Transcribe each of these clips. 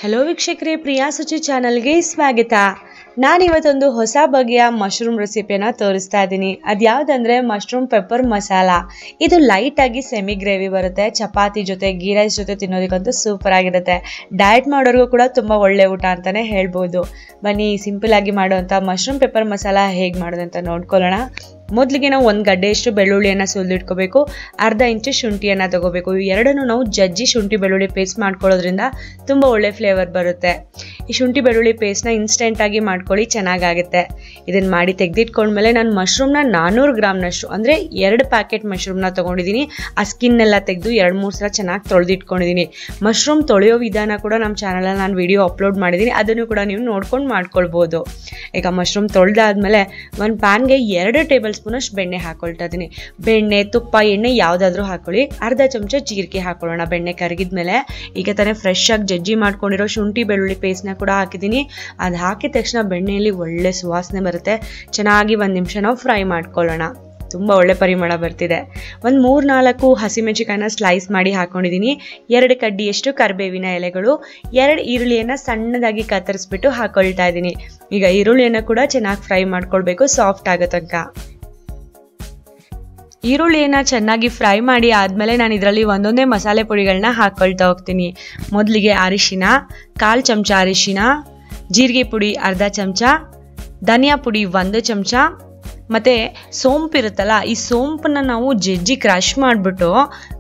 Hello ವೀಕ್ಷಕರೇ, ಪ್ರಿಯಾ ಸುಚಿ ಚಾನಲ್ಗೆ ಸ್ವಾಗತ. ನಾನಿವತ್ತೊಂದು ಹೊಸ ಬಗೆಯ ಮಶ್ರೂಮ್ ರೆಸಿಪಿಯನ್ನು ತೋರಿಸ್ತಾ ಇದ್ದೀನಿ. ಅದ್ಯಾವುದಂದರೆ ಮಶ್ರೂಮ್ ಪೆಪ್ಪರ್ ಮಸಾಲ. ಇದು ಲೈಟಾಗಿ ಸೆಮಿ ಗ್ರೇವಿ ಬರುತ್ತೆ. ಚಪಾತಿ ಜೊತೆ ಗೀ ರೈಸ್ ಜೊತೆ ತಿನ್ನೋದಕ್ಕಂತೂ ಸೂಪರ್ ಆಗಿರುತ್ತೆ. ಡಯಟ್ ಮಾಡೋರಿಗೂ ಕೂಡ ತುಂಬ ಒಳ್ಳೆ ಊಟ ಅಂತಲೇ ಹೇಳ್ಬೋದು. ಬನ್ನಿ ಸಿಂಪಲ್ ಆಗಿ ಮಾಡುವಂಥ ಮಶ್ರೂಮ್ ಪೆಪ್ಪರ್ ಮಸಾಲ ಹೇಗೆ ಮಾಡೋದಂತ ನೋಡ್ಕೊಳ್ಳೋಣ. ಮೊದಲಿಗೆ ನಾವು ಒಂದು ಗಡ್ಡೆಯಷ್ಟು ಬೆಳ್ಳುಳ್ಳಿಯನ್ನು ಸುಲಿದಿಟ್ಕೋಬೇಕು. ಅರ್ಧ ಇಂಚು ಶುಂಠಿಯನ್ನು ತಗೋಬೇಕು. ಎರಡನ್ನೂ ನಾವು ಜಜ್ಜಿ ಶುಂಠಿ ಬೆಳ್ಳುಳ್ಳಿ ಪೇಸ್ಟ್ ಮಾಡ್ಕೊಳ್ಳೋದ್ರಿಂದ ತುಂಬ ಒಳ್ಳೆ ಫ್ಲೇವರ್ ಬರುತ್ತೆ. ಈ ಶುಂಠಿ ಬೆಳ್ಳುಳ್ಳಿ ಪೇಸ್ಟ್ನ ಇನ್ಸ್ಟೆಂಟಾಗಿ ಮಾಡ್ಕೊಳ್ಳಿ, ಚೆನ್ನಾಗಾಗುತ್ತೆ. ಇದನ್ನು ಮಾಡಿ ತೆಗೆದಿಟ್ಕೊಂಡ್ಮೇಲೆ ನಾನು ಮಶ್ರೂಮ್ನ 400 ಗ್ರಾಮ್ನಷ್ಟು ಅಂದರೆ 2 ಪ್ಯಾಕೆಟ್ ಮಶ್ರೂಮ್ನ ತೊಗೊಂಡಿದ್ದೀನಿ. ಆ ಸ್ಕಿನ್ನೆಲ್ಲ ತೆಗೆದು 2-3 ಸಲ ಚೆನ್ನಾಗಿ ತೊಳೆದಿಟ್ಕೊಂಡಿದ್ದೀನಿ. ಮಶ್ರೂಮ್ ತೊಳೆಯೋ ವಿಧಾನ ಕೂಡ ನಮ್ಮ ಚಾನಲಲ್ಲಿ ನಾನು ವಿಡಿಯೋ ಅಪ್ಲೋಡ್ ಮಾಡಿದ್ದೀನಿ, ಅದನ್ನು ಕೂಡ ನೀವು ನೋಡ್ಕೊಂಡು ಮಾಡ್ಕೊಳ್ಬೋದು. ಈಗ ಮಶ್ರೂಮ್ ತೊಳೆದಾದ್ಮೇಲೆ ಒಂದು ಪ್ಯಾನ್ಗೆ 2 ಟೇಬಲ್ ಸ್ಪೂನಷ್ಟು ಬೆಣ್ಣೆ ಹಾಕೊಳ್ತಾ ಇದ್ದೀನಿ. ಬೆಣ್ಣೆ, ತುಪ್ಪ, ಎಣ್ಣೆ ಯಾವುದಾದ್ರೂ ಹಾಕೊಳ್ಳಿ. ಅರ್ಧ ಚಮಚ ಜೀರಿಗೆ ಹಾಕೊಳ್ಳೋಣ. ಬೆಣ್ಣೆ ಕರಗಿದ್ಮೇಲೆ ಈಗ ತಾನೇ ಫ್ರೆಶ್ ಆಗಿ ಜಜ್ಜಿ ಮಾಡ್ಕೊಂಡಿರೋ ಶುಂಠಿ ಬೆಳ್ಳುಳ್ಳಿ ಪೇಸ್ಟ್ನ ಕೂಡ ಹಾಕಿದ್ದೀನಿ. ಅದು ಹಾಕಿದ ತಕ್ಷಣ ಬೆಣ್ಣೆಯಲ್ಲಿ ಒಳ್ಳೆ ಸುವಾಸನೆ ಬರುತ್ತೆ. ಚೆನ್ನಾಗಿ 1 ನಿಮಿಷ ನಾವು ಫ್ರೈ ಮಾಡ್ಕೊಳ್ಳೋಣ. ತುಂಬ ಒಳ್ಳೆ ಪರಿಮಳ ಬರ್ತಿದೆ. ಒಂದು 3-4 ಹಸಿಮೆಣಸಿಕಾಯಿನ ಸ್ಲೈಸ್ ಮಾಡಿ ಹಾಕೊಂಡಿದ್ದೀನಿ. 2 ಕಡ್ಡಿಯಷ್ಟು ಕರಿಬೇವಿನ ಎಲೆಗಳು, 2 ಈರುಳ್ಳಿಯನ್ನು ಸಣ್ಣದಾಗಿ ಕತ್ತರಿಸ್ಬಿಟ್ಟು ಹಾಕೊಳ್ತಾ ಇದ್ದೀನಿ. ಈಗ ಈರುಳ್ಳಿಯನ್ನು ಕೂಡ ಚೆನ್ನಾಗಿ ಫ್ರೈ ಮಾಡ್ಕೊಳ್ಬೇಕು, ಸಾಫ್ಟ್ ಆಗೋ ತನಕ. ಈರುಳ್ಳಿಯನ್ನು ಚೆನ್ನಾಗಿ ಫ್ರೈ ಮಾಡಿ ಆದಮೇಲೆ ನಾನು ಇದರಲ್ಲಿ ಒಂದೊಂದೇ ಮಸಾಲೆ ಪುಡಿಗಳನ್ನ ಹಾಕ್ಕೊಳ್ತಾ ಹೋಗ್ತೀನಿ. ಮೊದಲಿಗೆ ಅರಿಶಿನ, 1/4 ಚಮಚ ಅರಿಶಿನ, ಜೀರಿಗೆ ಪುಡಿ ಅರ್ಧ ಚಮಚ, ಧನಿಯಾ ಪುಡಿ 1 ಚಮಚ, ಮತ್ತು ಸೋಂಪು ಇರುತ್ತಲ್ಲ, ಈ ಸೋಂಪನ್ನು ನಾವು ಜಜ್ಜಿ ಕ್ರಷ್ ಮಾಡಿಬಿಟ್ಟು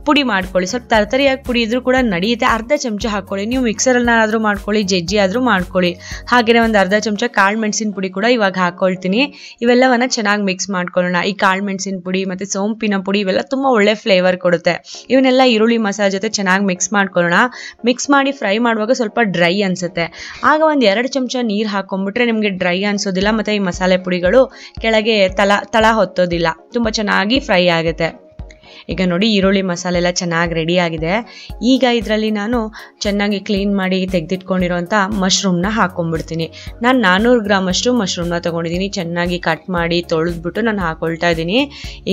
ಪುಡಿ ಮಾಡ್ಕೊಳ್ಳಿ. ಸ್ವಲ್ಪ ತರತರಿಯಾಗಿ ಪುಡಿ ಇದ್ರೂ ಕೂಡ ನಡೆಯುತ್ತೆ. ಅರ್ಧ ಚಮಚ ಹಾಕ್ಕೊಳ್ಳಿ. ನೀವು ಮಿಕ್ಸರಲ್ಲಾದರೂ ಮಾಡ್ಕೊಳ್ಳಿ, ಜಜ್ಜಿ ಆದರೂ ಮಾಡ್ಕೊಳ್ಳಿ. ಹಾಗೆಯೇ ಒಂದು ಅರ್ಧ ಚಮಚ ಕಾಳು ಮೆಣಸಿನ ಪುಡಿ ಕೂಡ ಇವಾಗ ಹಾಕ್ಕೊಳ್ತೀನಿ. ಇವೆಲ್ಲವನ್ನು ಚೆನ್ನಾಗಿ ಮಿಕ್ಸ್ ಮಾಡ್ಕೊಳ್ಳೋಣ. ಈ ಕಾಳು ಮೆಣಸಿನ ಪುಡಿ ಮತ್ತು ಸೋಂಪಿನ ಪುಡಿ ಇವೆಲ್ಲ ತುಂಬ ಒಳ್ಳೆ ಫ್ಲೇವರ್ ಕೊಡುತ್ತೆ. ಇವನ್ನೆಲ್ಲ ಈರುಳ್ಳಿ ಮಸಾಲೆ ಜೊತೆ ಚೆನ್ನಾಗಿ ಮಿಕ್ಸ್ ಮಾಡ್ಕೊಳ್ಳೋಣ. ಮಿಕ್ಸ್ ಮಾಡಿ ಫ್ರೈ ಮಾಡುವಾಗ ಸ್ವಲ್ಪ ಡ್ರೈ ಅನಿಸುತ್ತೆ. ಆಗ ಒಂದು 2 ಚಮಚ ನೀರು ಹಾಕ್ಕೊಂಡ್ಬಿಟ್ರೆ ನಿಮಗೆ ಡ್ರೈ ಅನಿಸೋದಿಲ್ಲ ಮತ್ತು ಈ ಮಸಾಲೆ ಪುಡಿಗಳು ಕೆಳಗೆ ತಳ ಹೊತ್ತೋದಿಲ್ಲ. ತುಂಬ ಚೆನ್ನಾಗಿ ಫ್ರೈ ಆಗುತ್ತೆ. ಈಗ ನೋಡಿ, ಈರುಳ್ಳಿ ಮಸಾಲೆ ಎಲ್ಲ ಚೆನ್ನಾಗಿ ರೆಡಿ ಆಗಿದೆ. ಈಗ ಇದರಲ್ಲಿ ನಾನು ಚೆನ್ನಾಗಿ ಕ್ಲೀನ್ ಮಾಡಿ ತೆಗೆದಿಟ್ಕೊಂಡಿರೋಂಥ ಮಶ್ರೂಮ್ನ ಹಾಕ್ಕೊಂಡ್ಬಿಡ್ತೀನಿ. ನಾನು 400 ಗ್ರಾಮಷ್ಟು ಮಶ್ರೂಮ್ನ ತೊಗೊಂಡಿದ್ದೀನಿ. ಚೆನ್ನಾಗಿ ಕಟ್ ಮಾಡಿ ತೊಳೆದ್ಬಿಟ್ಟು ನಾನು ಹಾಕ್ಕೊಳ್ತಾ ಇದ್ದೀನಿ.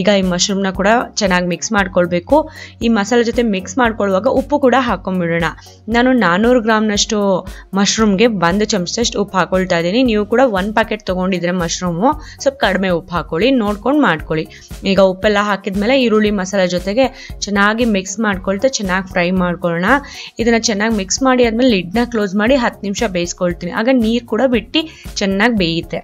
ಈಗ ಈ ಮಶ್ರೂಮ್ನ ಕೂಡ ಚೆನ್ನಾಗಿ ಮಿಕ್ಸ್ ಮಾಡ್ಕೊಳ್ಬೇಕು. ಈ ಮಸಾಲೆ ಜೊತೆ ಮಿಕ್ಸ್ ಮಾಡ್ಕೊಳ್ಳುವಾಗ ಉಪ್ಪು ಕೂಡ ಹಾಕ್ಕೊಂಡ್ಬಿಡೋಣ. ನಾನು 400 ಗ್ರಾಮ್ನಷ್ಟು ಮಶ್ರೂಮ್ಗೆ 1 ಚಮಚದಷ್ಟು ಉಪ್ಪು ಹಾಕ್ಕೊಳ್ತಾ ಇದ್ದೀನಿ. ನೀವು ಕೂಡ 1 ಪ್ಯಾಕೆಟ್ ತೊಗೊಂಡಿದ್ರೆ ಮಶ್ರೂಮು ಸ್ವಲ್ಪ ಕಡಿಮೆ ಉಪ್ಪು ಹಾಕ್ಕೊಳ್ಳಿ, ನೋಡ್ಕೊಂಡು ಮಾಡ್ಕೊಳ್ಳಿ. ಈಗ ಉಪ್ಪೆಲ್ಲ ಹಾಕಿದ್ಮೇಲೆ ಈರುಳ್ಳಿ ಮಸಾಲೆ ಜೊತೆಗೆ ಚೆನ್ನಾಗಿ ಮಿಕ್ಸ್ ಮಾಡ್ಕೊಳ್ತಾ ಚೆನ್ನಾಗಿ ಫ್ರೈ ಮಾಡ್ಕೊಳ್ಳೋಣ. ಇದನ್ನ ಚೆನ್ನಾಗಿ ಮಿಕ್ಸ್ ಮಾಡಿ ಆದ್ಮೇಲೆ ಲಿಡ್ನ ಕ್ಲೋಸ್ ಮಾಡಿ 10 ನಿಮಿಷ ಬೇಯಿಸ್ಕೊಳ್ತೀನಿ. ಆಗ ನೀರು ಕೂಡ ಬಿಟ್ಟು ಚೆನ್ನಾಗಿ ಬೇಯುತ್ತೆ.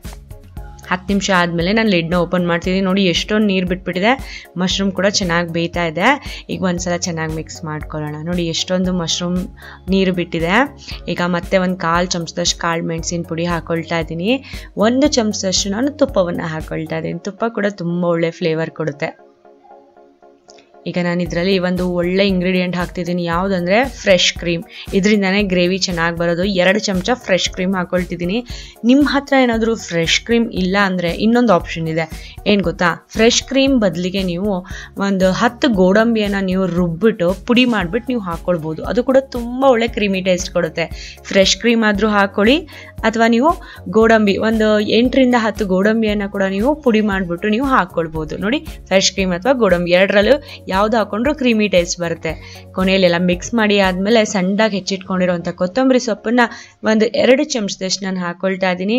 10 ನಿಮಿಷ ಆದಮೇಲೆ ನಾನು ಲಿಡ್ನ ಓಪನ್ ಮಾಡ್ತಿದ್ದೀನಿ. ನೋಡಿ, ಎಷ್ಟೊಂದು ನೀರು ಬಿಟ್ಬಿಟ್ಟಿದೆ. ಮಶ್ರೂಮ್ ಕೂಡ ಚೆನ್ನಾಗಿ ಬೇಯ್ತಾ ಇದೆ. ಈಗ ಒಂದ್ಸಲ ಚೆನ್ನಾಗಿ ಮಿಕ್ಸ್ ಮಾಡ್ಕೊಳ್ಳೋಣ. ನೋಡಿ, ಎಷ್ಟೊಂದು ಮಶ್ರೂಮ್ ನೀರು ಬಿಟ್ಟಿದೆ. ಈಗ ಮತ್ತೆ ಒಂದು 1/4 ಚಮಚದಷ್ಟು ಕಾಳು ಮೆಣಸಿನ ಪುಡಿ ಹಾಕ್ಕೊಳ್ತಾ ಇದ್ದೀನಿ. 1 ಚಮಚದಷ್ಟು ನಾನು ತುಪ್ಪವನ್ನು ಹಾಕ್ಕೊಳ್ತಾ ಇದ್ದೀನಿ. ತುಪ್ಪ ಕೂಡ ತುಂಬ ಒಳ್ಳೆ ಫ್ಲೇವರ್ ಕೊಡುತ್ತೆ. ಈಗ ನಾನು ಇದರಲ್ಲಿ ಒಂದು ಒಳ್ಳೆ ಇಂಗ್ರೀಡಿಯೆಂಟ್ ಹಾಕ್ತಿದ್ದೀನಿ. ಯಾವುದಂದರೆ ಫ್ರೆಶ್ ಕ್ರೀಮ್. ಇದರಿಂದನೇ ಗ್ರೇವಿ ಚೆನ್ನಾಗಿ ಬರೋದು. 2 ಚಮಚ ಫ್ರೆಶ್ ಕ್ರೀಮ್ ಹಾಕ್ಕೊಳ್ತಿದ್ದೀನಿ. ನಿಮ್ಮ ಹತ್ರ ಏನಾದರೂ ಫ್ರೆಶ್ ಕ್ರೀಮ್ ಇಲ್ಲ ಅಂದರೆ ಇನ್ನೊಂದು ಆಪ್ಷನ್ ಇದೆ. ಏನು ಗೊತ್ತಾ? ಫ್ರೆಶ್ ಕ್ರೀಮ್ ಬದಲಿಗೆ ನೀವು ಒಂದು 10 ಗೋಡಂಬಿಯನ್ನು ನೀವು ರುಬ್ಬಿಟ್ಟು ಪುಡಿ ಮಾಡಿಬಿಟ್ಟು ನೀವು ಹಾಕ್ಕೊಳ್ಬೋದು. ಅದು ಕೂಡ ತುಂಬ ಒಳ್ಳೆ ಕ್ರೀಮಿ ಟೇಸ್ಟ್ ಕೊಡುತ್ತೆ. ಫ್ರೆಶ್ ಕ್ರೀಮ್ ಆದರೂ ಹಾಕ್ಕೊಳ್ಳಿ, ಅಥವಾ ನೀವು ಗೋಡಂಬಿ ಒಂದು 8ರಿಂದ 10 ಗೋಡಂಬಿಯನ್ನು ಕೂಡ ನೀವು ಪುಡಿ ಮಾಡಿಬಿಟ್ಟು ನೀವು ಹಾಕ್ಕೊಳ್ಬೋದು. ನೋಡಿ, ಫ್ರೆಶ್ ಕ್ರೀಮ್ ಅಥವಾ ಗೋಡಂಬಿ ಎರಡರಲ್ಲೂ ಯಾವ್ದು ಹಾಕೊಂಡ್ರು ಕ್ರೀಮಿ ಟೇಸ್ಟ್ ಬರುತ್ತೆ. ಕೊನೆಯಲ್ಲೆಲ್ಲ ಮಿಕ್ಸ್ ಮಾಡಿ ಆದಮೇಲೆ ಸಣ್ಣದಾಗಿ ಹೆಚ್ಚಿಟ್ಕೊಂಡಿರೋಂಥ ಕೊತ್ತಂಬರಿ ಸೊಪ್ಪನ್ನು ಒಂದು 2 ಚಮಚದಷ್ಟು ನಾನು ಹಾಕ್ಕೊಳ್ತಾ ಇದ್ದೀನಿ.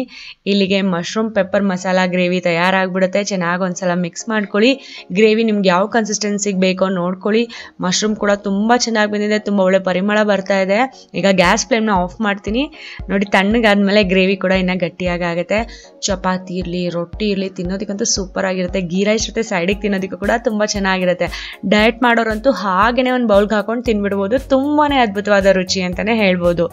ಇಲ್ಲಿಗೆ ಮಶ್ರೂಮ್ ಪೆಪ್ಪರ್ ಮಸಾಲ ಗ್ರೇವಿ ತಯಾರಾಗಿಬಿಡುತ್ತೆ. ಚೆನ್ನಾಗಿ ಒಂದ್ಸಲ ಮಿಕ್ಸ್ ಮಾಡ್ಕೊಳ್ಳಿ. ಗ್ರೇವಿ ನಿಮ್ಗೆ ಯಾವ ಕನ್ಸಿಸ್ಟೆನ್ಸಿಗೆ ಬೇಕೋ ನೋಡ್ಕೊಳ್ಳಿ. ಮಶ್ರೂಮ್ ಕೂಡ ತುಂಬ ಚೆನ್ನಾಗಿ ಬಂದಿದೆ. ತುಂಬ ಒಳ್ಳೆ ಪರಿಮಳ ಬರ್ತಾ ಇದೆ. ಈಗ ಗ್ಯಾಸ್ ಫ್ಲೇಮ್ನ ಆಫ್ ಮಾಡ್ತೀನಿ. ನೋಡಿ, ತಣ್ಣಗಾದ್ಮೇಲೆ ಗ್ರೇವಿ ಕೂಡ ಇನ್ನೂ ಗಟ್ಟಿಯಾಗಿ ಆಗುತ್ತೆ. ಚಪಾತಿ ಇರಲಿ, ರೊಟ್ಟಿ ಇರಲಿ, ತಿನ್ನೋದಕ್ಕಂತೂ ಸೂಪರ್ ಆಗಿರುತ್ತೆ. ಗೀ ರೈಸ್ ಜೊತೆ ಸೈಡಿಗೆ ತಿನ್ನೋದಕ್ಕೂ ಕೂಡ ತುಂಬ ಚೆನ್ನಾಗಿರುತ್ತೆ. ಡಯಟ್ ಮಾಡೋರಂತೂ ಹಾಗೇನೆ ಒಂದು ಬೌಲ್ಗೆ ಹಾಕೊಂಡು ತಿನ್ಬಿಡ್ಬೋದು. ತುಂಬಾನೇ ಅದ್ಭುತವಾದ ರುಚಿ ಅಂತಾನೆ ಹೇಳ್ಬೋದು.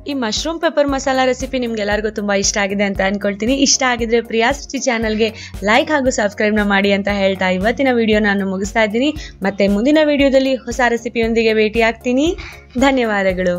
ಈ ಮಶ್ರೂಮ್ ಪೆಪ್ಪರ್ ಮಸಾಲ ರೆಸಿಪಿ ನಿಮ್ಗೆಲ್ಲರಿಗೂ ತುಂಬ ಇಷ್ಟ ಆಗಿದೆ ಅಂತ ಅನ್ಕೊಳ್ತೀನಿ. ಇಷ್ಟ ಆಗಿದ್ರೆ ಪ್ರಿಯಾ ಸುಚಿ ಚಾನಲ್ಗೆ ಲೈಕ್ ಹಾಗೂ ಸಬ್ಸ್ಕ್ರೈಬ್ನ ಮಾಡಿ ಅಂತ ಹೇಳ್ತಾ ಇವತ್ತಿನ ವಿಡಿಯೋ ನಾನು ಮುಗಿಸ್ತಾ ಇದ್ದೀನಿ. ಮತ್ತೆ ಮುಂದಿನ ವಿಡಿಯೋದಲ್ಲಿ ಹೊಸ ರೆಸಿಪಿಯೊಂದಿಗೆ ಭೇಟಿ ಆಗ್ತೀನಿ. ಧನ್ಯವಾದಗಳು.